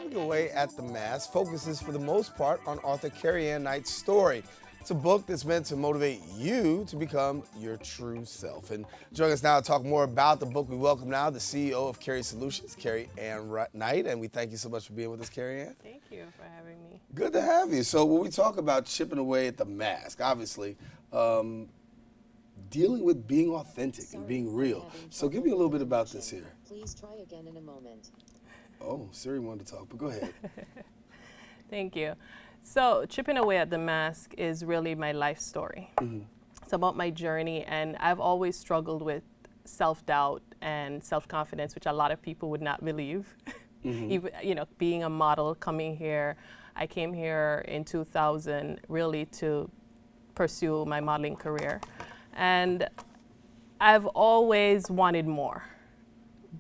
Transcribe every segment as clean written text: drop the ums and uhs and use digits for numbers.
Chipping Away at the Mask focuses for the most part on author Keri Knight's story. It's a book that's meant to motivate you to become your true self. And joining us now to talk more about the book, we welcome now the CEO of Keri Solutions, Keri Knight, and we thank you so much for being with us, Keri Ann. Thank you for having me. Good to have you. So when we talk about chipping away at the mask, obviously, dealing with being authentic and being real. So give me a little bit about this here. Please try again in a moment. Oh, Siri wanted to talk, but go ahead. Thank you. So chipping away at the mask is really my life story. Mm-hmm. It's about my journey, and I've always struggled with self-doubt and self-confidence, which a lot of people would not believe. Mm-hmm. Even, being a model, coming here, I came here in 2000 really to pursue my modeling career. And I've always wanted more,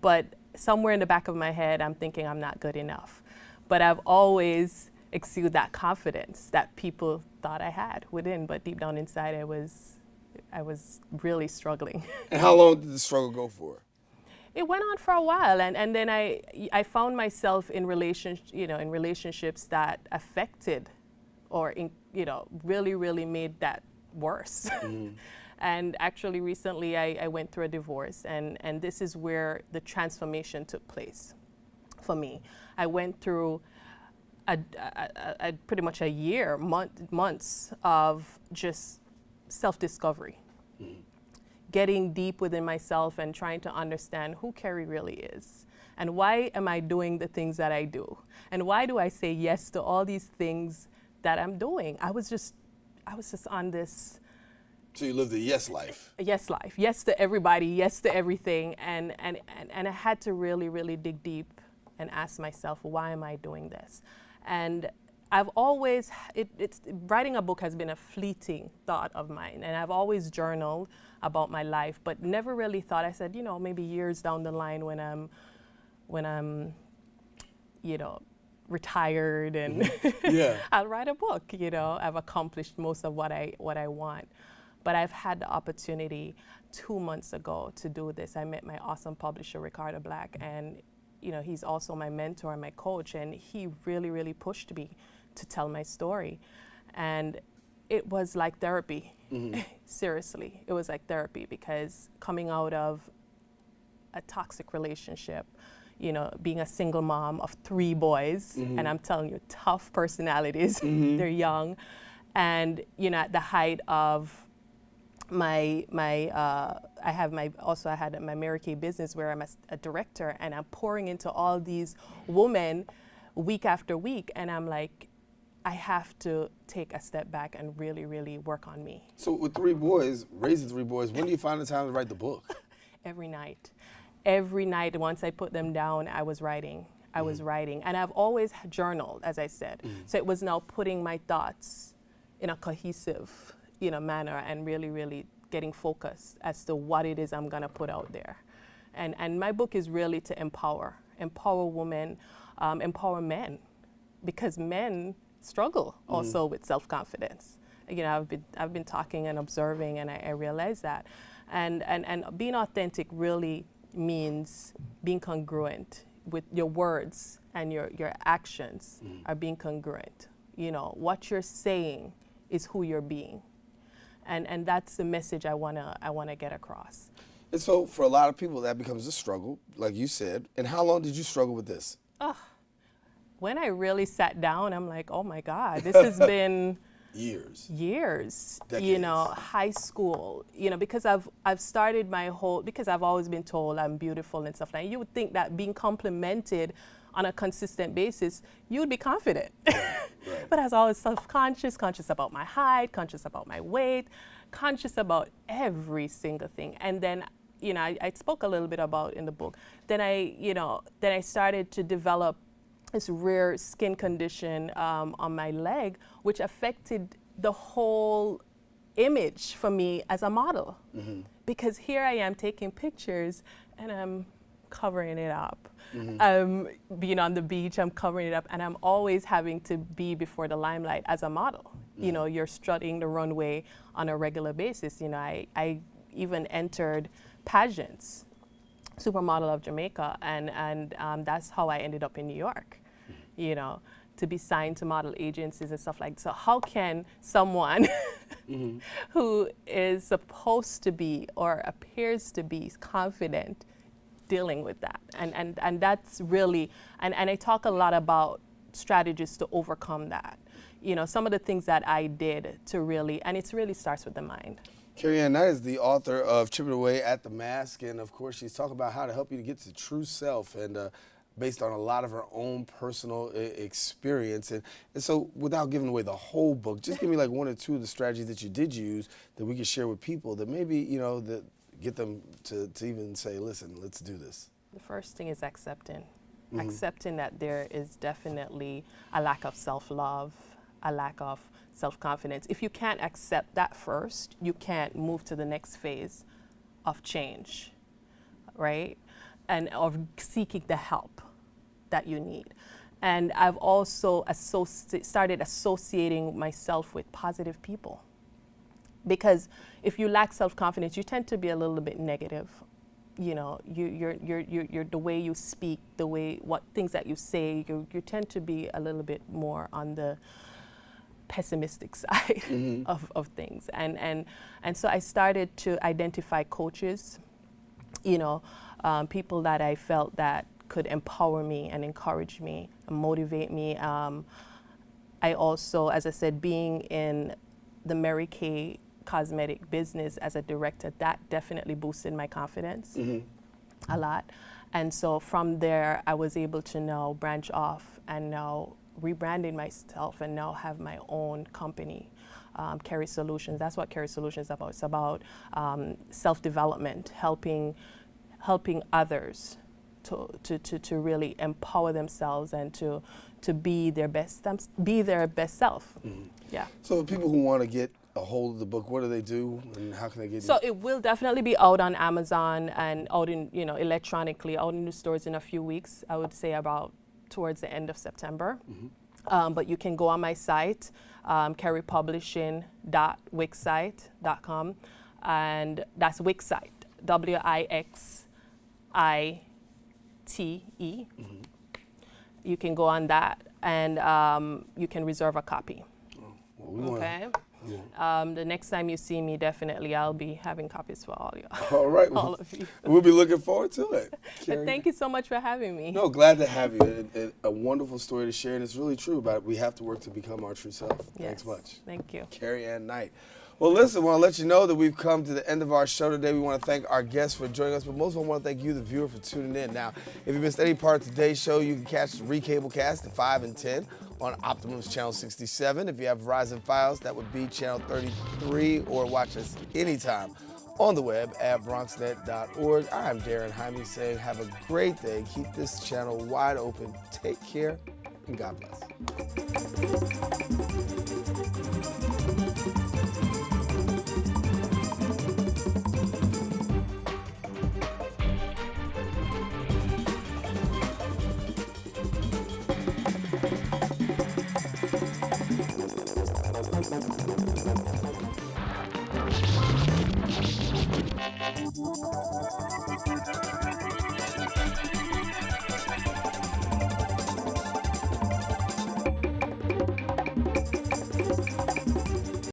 but somewhere in the back of my head, I'm thinking I'm not good enough. But I've always exuded that confidence that people thought I had within, but deep down inside, I was really struggling. And how long did the struggle go for? It went on for a while, and then I found myself in relationships that affected, or really made that worse. Mm-hmm. And actually, recently, I went through a divorce, and this is where the transformation took place for me. I went through pretty much a year, months of just self-discovery, getting deep within myself and trying to understand who Keri really is, and why am I doing the things that I do, and why do I say yes to all these things that I'm doing. I was just on this. So you lived a yes life. A yes life, yes to everybody, yes to everything, and I had to really dig deep and ask myself, why am I doing this? And I've always, writing a book has been a fleeting thought of mine, and I've always journaled about my life, but never really thought, I said, maybe years down the line when I'm retired and Yeah. I'll write a book, I've accomplished most of what I want. But I've had the opportunity 2 months ago to do this. I met my awesome publisher, Ricardo Black, and he's also my mentor and my coach, and he really pushed me to tell my story. And it was like therapy. Mm-hmm. Seriously, it was like therapy, because coming out of a toxic relationship, being a single mom of 3 boys, mm-hmm. and I'm telling you, tough personalities, mm-hmm. they're young, and at the height of I had my Mary Kay business where I'm a director, and I'm pouring into all these women week after week, and I'm like, I have to take a step back and really work on me. So with 3 boys, raising 3 boys, when do you find the time to write the book? Every night, once I put them down, I was writing. And I've always journaled, as I said. So it was now putting my thoughts in a cohesive manner, and really getting focused as to what it is I'm gonna put out there. And my book is really to empower women, empower men, because men struggle also with self-confidence. I've been talking and observing, and I realize that. And being authentic really means being congruent with your words, and your actions are being congruent. What you're saying is who you're being. And that's the message I wanna get across. And so for a lot of people, that becomes a struggle, like you said. And how long did you struggle with this? When I really sat down, I'm like, oh my God, this has been years. Decades. High school, because I've started because I've always been told I'm beautiful and stuff like that. You would think that being complimented on a consistent basis, you would be confident. Right. But I was always self-conscious, conscious about my height, conscious about my weight, conscious about every single thing. And then, I spoke a little bit about in the book. Then I started to develop this rare skin condition on my leg, which affected the whole image for me as a model. Mm-hmm. Because here I am taking pictures, and I'm covering it up. Mm-hmm. Being on the beach, I'm covering it up, and I'm always having to be before the limelight as a model. Mm-hmm. You're strutting the runway on a regular basis. I even entered pageants, supermodel of Jamaica, and that's how I ended up in New York. you know, to be signed to model agencies and stuff like that. So how can someone who is supposed to be or appears to be confident dealing with that? And that's really, and I talk a lot about strategies to overcome that. You know, some of the things that I did to really, and it really starts with the mind. Keri Knight is the author of Chipping Away at the Mask, and of course she's talking about how to help you to get to true self, and based on a lot of her own personal experience. And so without giving away the whole book, just give me like one or two of the strategies that you did use that we could share with people that maybe, you know, that get them to even say, listen, let's do this. The first thing is accepting. Accepting that there is definitely a lack of self-love, a lack of self-confidence. If you can't accept that first, you can't move to the next phase of change, right? And of seeking the help that you need. And I've also started associating myself with positive people. Because if you lack self-confidence, you tend to be a little bit negative. You know, you're the way you speak, the way, what things that you say, you tend to be a little bit more on the pessimistic side of things. And so I started to identify coaches, you know, people that I felt that could empower me and encourage me and motivate me. I also, as I said, being in the Mary Kay cosmetic business as a director, that definitely boosted my confidence a lot. And so from there, I was able to now branch off and now rebranding myself and now have my own company, Keri Solutions. That's what Keri Solutions is about. It's about self-development, helping others to really empower themselves and to be their best self. Yeah. So for people who want to get a hold of the book, what do they do and how can they get it? So it will definitely be out on Amazon and out in, you know, electronically, out in the stores in a few weeks. I would say about towards the end of September. But you can go on my site, keripublishing.wixsite.com, and that's Wixsite, WIXITE. You can go on that and you can reserve a copy. Okay. The next time you see me, definitely I'll be having copies for all you. All right. All of you. We'll be looking forward to it. But thank you so much for having me. No, glad to have you. A wonderful story to share, and it's really true about we have to work to become our true self. Yes. Thanks much. Thank you. Keri Knight. Well, listen, I want to let you know that we've come to the end of our show today. We want to thank our guests for joining us, but most of all, I want to thank you, the viewer, for tuning in. Now, if you missed any part of today's show, you can catch the recablecast at 5 and 10 on Optimum's Channel 67. If you have Verizon Files, that would be Channel 33, or watch us anytime on the web at BronxNet.org. I'm Daren Jaime saying have a great day. Keep this channel wide open. Take care, and God bless.